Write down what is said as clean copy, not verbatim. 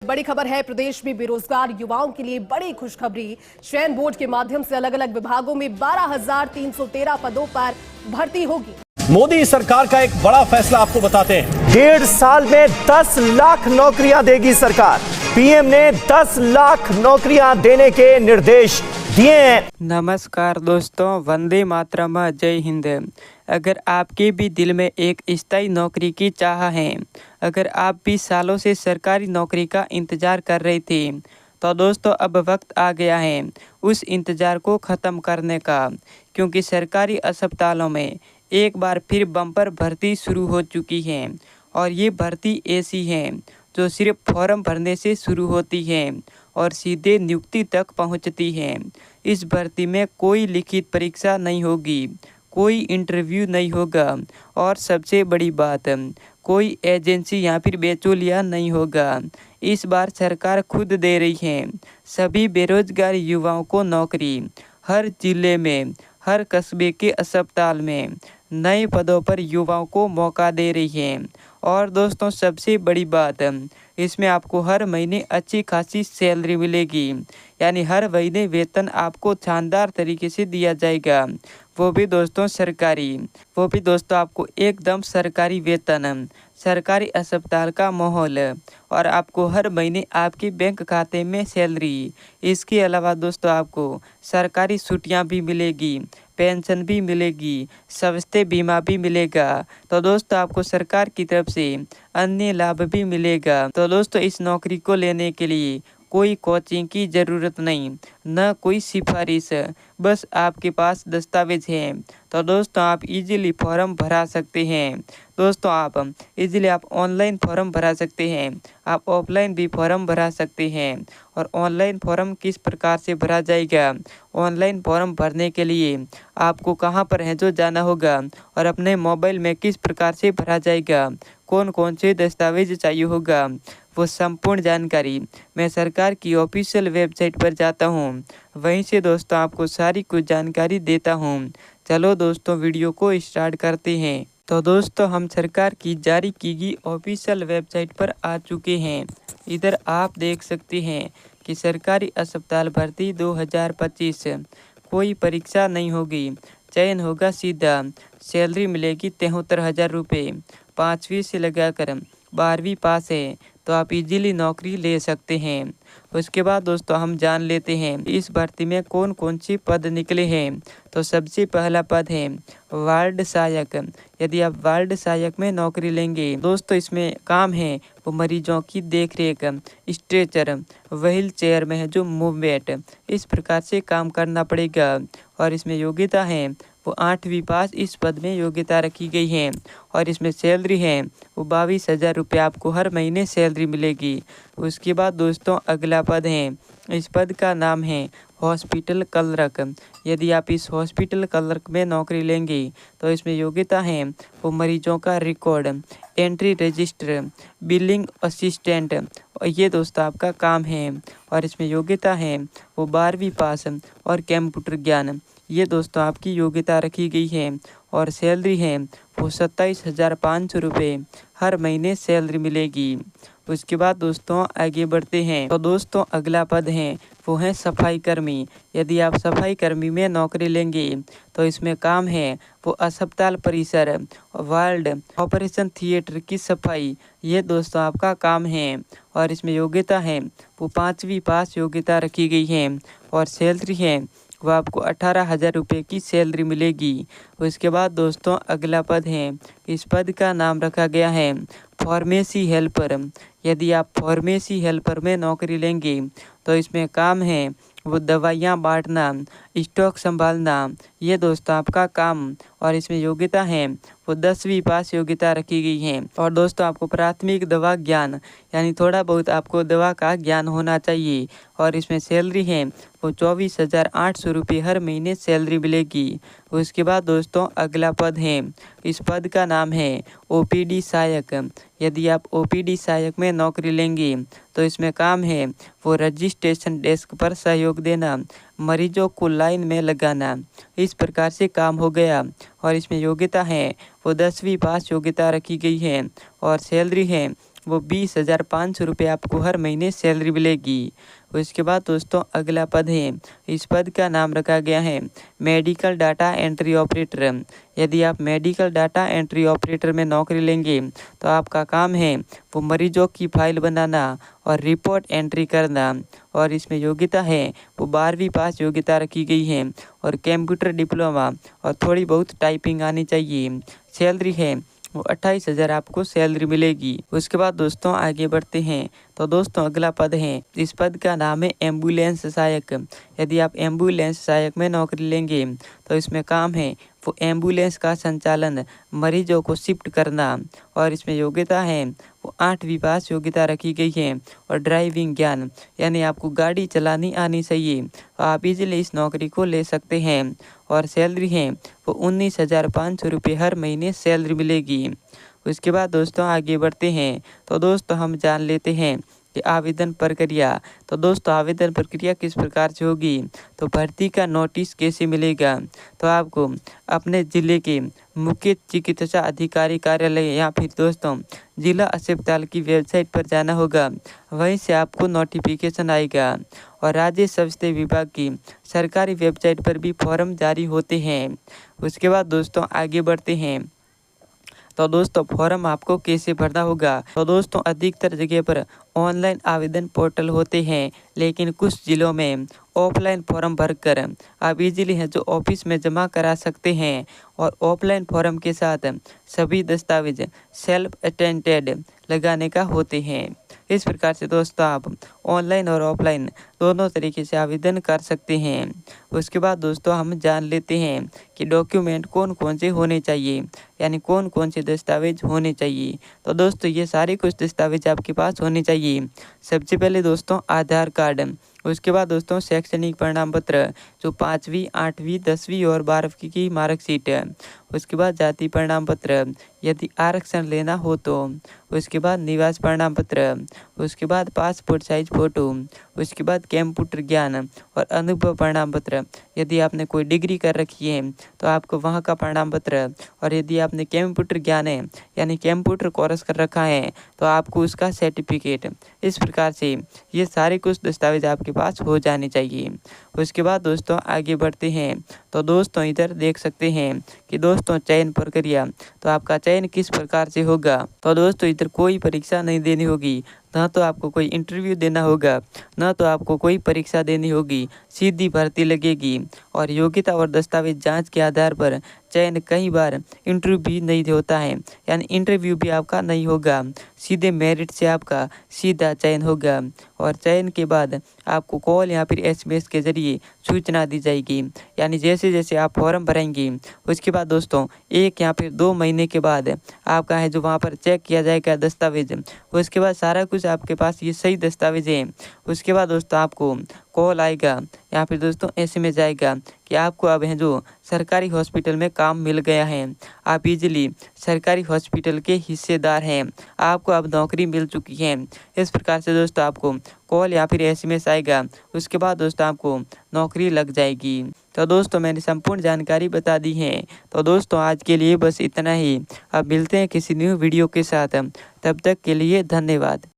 बड़ी खबर है, प्रदेश में बेरोजगार युवाओं के लिए बड़ी खुशखबरी। चयन बोर्ड के माध्यम से अलग अलग विभागों में 12,313 पदों पर भर्ती होगी। मोदी सरकार का एक बड़ा फैसला आपको बताते हैं। 1.5 साल में 10 लाख नौकरियां देगी सरकार। पीएम ने 10 लाख नौकरियां देने के निर्देश दिए हैं। नमस्कार दोस्तों, वंदे मातरम, जय हिंद। अगर आपके भी दिल में एक स्थायी नौकरी की चाह है, अगर आप भी सालों से सरकारी नौकरी का इंतज़ार कर रहे थे, तो दोस्तों अब वक्त आ गया है उस इंतज़ार को ख़त्म करने का, क्योंकि सरकारी अस्पतालों में एक बार फिर बम्पर भर्ती शुरू हो चुकी है। और ये भर्ती ऐसी है जो सिर्फ फॉर्म भरने से शुरू होती है और सीधे नियुक्ति तक पहुंचती है। इस भर्ती में कोई लिखित परीक्षा नहीं होगी, कोई इंटरव्यू नहीं होगा और सबसे बड़ी बात, कोई एजेंसी या फिर बिचौलिया नहीं होगा। इस बार सरकार खुद दे रही है सभी बेरोजगार युवाओं को नौकरी। हर जिले में, हर कस्बे के अस्पताल में नए पदों पर युवाओं को मौका दे रही है। और दोस्तों सबसे बड़ी बात, इसमें आपको हर महीने अच्छी खासी सैलरी मिलेगी, यानी हर महीने वेतन आपको शानदार तरीके से दिया जाएगा, वो भी दोस्तों सरकारी, वो भी दोस्तों आपको एकदम सरकारी वेतन, सरकारी अस्पताल का माहौल और आपको हर महीने आपके बैंक खाते में सैलरी। इसके अलावा दोस्तों आपको सरकारी छुट्टियां भी मिलेगी, पेंशन भी मिलेगी, स्वास्थ्य बीमा भी मिलेगा। तो दोस्तों आपको सरकार की तरफ से अन्य लाभ भी मिलेगा। तो दोस्तों इस नौकरी को लेने के लिए कोई कोचिंग की ज़रूरत नहीं, न कोई सिफारिश, बस आपके पास दस्तावेज हैं। तो दोस्तों आप इजीली फॉर्म भरा सकते हैं। दोस्तों आप इजीली ऑनलाइन फॉर्म भरा सकते हैं, आप ऑफलाइन भी फॉर्म भरा सकते हैं। और ऑनलाइन फॉर्म किस प्रकार से भरा जाएगा, ऑनलाइन फॉर्म भरने के लिए आपको कहां पर है जो जाना होगा और अपने मोबाइल में किस प्रकार से भरा जाएगा, कौन कौन से दस्तावेज चाहिए होगा, वो संपूर्ण जानकारी मैं सरकार की ऑफिशियल वेबसाइट पर जाता हूं, वहीं से दोस्तों आपको सारी कुछ जानकारी देता हूं। चलो दोस्तों वीडियो को स्टार्ट करते हैं। तो दोस्तों हम सरकार की जारी की गई ऑफिशियल वेबसाइट पर आ चुके हैं। इधर आप देख सकते हैं कि सरकारी अस्पताल भर्ती 2025, कोई परीक्षा नहीं होगी, चयन होगा सीधा, सैलरी मिलेगी 73,000 रुपये, 5वीं से लगाकर 12वीं पास है तो आप इजीली नौकरी ले सकते हैं। उसके बाद दोस्तों हम जान लेते हैं इस भर्ती में कौन कौन सी पद निकले हैं। तो सबसे पहला पद है वार्ड सहायक। यदि आप वार्ड सहायक में नौकरी लेंगे दोस्तों, इसमें काम है वो मरीजों की देखरेख, स्ट्रेचर, व्हील चेयर में है जो मूवमेंट, इस प्रकार से काम करना पड़ेगा। और इसमें योग्यता है वो 8वीं पास, इस पद में योग्यता रखी गई है। और इसमें सैलरी है वो 22,000 रुपये आपको हर महीने सैलरी मिलेगी। उसके बाद दोस्तों अगला पद है, इस पद का नाम है हॉस्पिटल क्लर्क। यदि आप इस हॉस्पिटल क्लर्क में नौकरी लेंगे तो इसमें योग्यता है वो मरीजों का record, entry register, billing assistant, और ये दोस्तों आपका काम है। और इसमें योग्यता है वो 12वीं पास और कंप्यूटर ज्ञान, ये दोस्तों आपकी योग्यता रखी गई है। और सैलरी है वो 27,500 रुपये हर महीने सैलरी मिलेगी। उसके बाद दोस्तों आगे बढ़ते हैं। तो दोस्तों अगला पद है वो है सफाई कर्मी। यदि आप सफाई कर्मी में नौकरी लेंगे तो इसमें काम है वो अस्पताल परिसर, वार्ड, ऑपरेशन थिएटर की सफाई, ये दोस्तों आपका काम है। और इसमें योग्यता है वो 5वीं पास योग्यता रखी गई है। और सैलरी है वो आपको 18,000 रुपये की सैलरी मिलेगी। उसके बाद दोस्तों अगला पद है, इस पद का नाम रखा गया है फार्मेसी हेल्पर। यदि आप फार्मेसी हेल्पर में नौकरी लेंगे तो इसमें काम है वो दवाइयाँ बांटना, स्टॉक संभालना, ये दोस्तों आपका काम। और इसमें योग्यता है वो 10वीं पास योग्यता रखी गई है। और दोस्तों आपको प्राथमिक दवा ज्ञान, यानी थोड़ा बहुत आपको दवा का ज्ञान होना चाहिए। और इसमें सैलरी है वो 24,800 रुपये हर महीने सैलरी मिलेगी। उसके बाद दोस्तों अगला पद है, इस पद का नाम है ओपीडी सहायक। यदि आप ओपीडी सहायक में नौकरी लेंगे तो इसमें काम है वो रजिस्ट्रेशन डेस्क पर सहयोग देना, मरीजों को लाइन में लगाना, इस प्रकार से काम हो गया। और इसमें योग्यता है वो 10वीं पास योग्यता रखी गई है। और सैलरी है वो 20,500 रुपये आपको हर महीने सैलरी मिलेगी। उसके बाद दोस्तों अगला पद है, इस पद का नाम रखा गया है मेडिकल डाटा एंट्री ऑपरेटर। यदि आप मेडिकल डाटा एंट्री ऑपरेटर में नौकरी लेंगे तो आपका काम है वो मरीजों की फाइल बनाना और रिपोर्ट एंट्री करना, और इसमें योग्यता है वो 12वीं पास योग्यता रखी गई है और कंप्यूटर डिप्लोमा और थोड़ी बहुत टाइपिंग आनी चाहिए। सैलरी है वो 28,000 आपको सैलरी मिलेगी। उसके बाद दोस्तों आगे बढ़ते हैं, तो दोस्तों अगला पद है, इस पद का नाम है एम्बुलेंस सहायक। यदि आप एम्बुलेंस सहायक में नौकरी लेंगे तो इसमें काम है वो एम्बुलेंस का संचालन, मरीजों को शिफ्ट करना, और इसमें योग्यता है वो 8वीं पास योग्यता रखी गई है और ड्राइविंग ज्ञान, यानी आपको गाड़ी चलानी आनी चाहिए। तो आप इजीली इस नौकरी को ले सकते हैं और सैलरी है वो 19,500 रुपये हर महीने सैलरी मिलेगी। उसके बाद दोस्तों आगे बढ़ते हैं, तो दोस्तों हम जान लेते हैं कि आवेदन प्रक्रिया। तो दोस्तों आवेदन प्रक्रिया किस प्रकार से होगी, तो भर्ती का नोटिस कैसे मिलेगा, तो आपको अपने ज़िले के मुख्य चिकित्सा अधिकारी कार्यालय या फिर दोस्तों जिला अस्पताल की वेबसाइट पर जाना होगा, वहीं से आपको नोटिफिकेशन आएगा। और राज्य स्वास्थ्य विभाग की सरकारी वेबसाइट पर भी फॉर्म जारी होते हैं। उसके बाद दोस्तों आगे बढ़ते हैं, तो दोस्तों फॉर्म आपको कैसे भरना होगा, तो दोस्तों अधिकतर जगह पर ऑनलाइन आवेदन पोर्टल होते हैं, लेकिन कुछ ज़िलों में ऑफलाइन फॉर्म भरकर आप इजीली है जो ऑफिस में जमा करा सकते हैं। और ऑफलाइन फॉर्म के साथ सभी दस्तावेज सेल्फ अटेस्टेड लगाने का होते हैं। इस प्रकार से दोस्तों आप ऑनलाइन और ऑफलाइन दोनों तरीके से आवेदन कर सकते हैं। उसके बाद दोस्तों हम जान लेते हैं कि डॉक्यूमेंट कौन कौन से होने चाहिए, यानी कौन कौन से दस्तावेज होने चाहिए। तो दोस्तों ये सारे कुछ दस्तावेज आपके पास होने चाहिए। सबसे पहले दोस्तों आधार कार्ड, उसके बाद दोस्तों शैक्षणिक प्रमाण पत्र जो 5वीं 8वीं 10वीं और 12वीं की मार्कशीट है। उसके बाद जाति प्रमाण पत्र यदि आरक्षण लेना हो तो। उसके बाद निवास प्रमाण पत्र, उसके बाद पासपोर्ट साइज फ़ोटो, उसके बाद कंप्यूटर ज्ञान और अनुभव प्रमाण पत्र। यदि आपने कोई डिग्री कर रखी है तो आपको वहाँ का प्रमाण पत्र, और यदि आपने कंप्यूटर ज्ञान है यानी कंप्यूटर कोर्स कर रखा है तो आपको उसका सर्टिफिकेट। इस प्रकार से ये सारे कुछ दस्तावेज आपके पास हो जाने चाहिए। उसके बाद दोस्तों आगे बढ़ते हैं, तो दोस्तों इधर देख सकते हैं कि दोस्तों चयन प्रक्रिया, तो आपका चयन किस प्रकार से होगा। तो दोस्तों इधर कोई परीक्षा नहीं देनी होगी, ना तो आपको कोई इंटरव्यू देना होगा, ना तो आपको कोई परीक्षा देनी होगी, सीधी भर्ती लगेगी। और योग्यता और दस्तावेज जांच के आधार पर चयन कई बार इंटरव्यू भी नहीं होता है, यानी इंटरव्यू भी आपका नहीं होगा, सीधे मेरिट से आपका सीधा चयन होगा। और चयन के बाद आपको कॉल या फिर SMS के जरिए सूचना दी जाएगी, यानी जैसे जैसे आप फॉर्म भरेंगे उसके बाद दोस्तों 1 या फिर 2 महीने के बाद आपका है जो वहाँ पर चेक किया जाएगा दस्तावेज। उसके बाद सारा कुछ आपके पास ये सही दस्तावेज हैं, उसके बाद दोस्तों आपको कॉल आएगा या फिर दोस्तों SMS आएगा कि आपको अब है जो सरकारी हॉस्पिटल में काम मिल गया है, आप इजीली सरकारी हॉस्पिटल के हिस्सेदार हैं, आपको अब नौकरी मिल चुकी है। इस प्रकार से दोस्तों आपको कॉल या फिर SMS आएगा, उसके बाद दोस्तों आपको नौकरी लग जाएगी। तो दोस्तों मैंने संपूर्ण जानकारी बता दी है। तो दोस्तों आज के लिए बस इतना ही, अब मिलते हैं किसी न्यू वीडियो के साथ, तब तक के लिए धन्यवाद।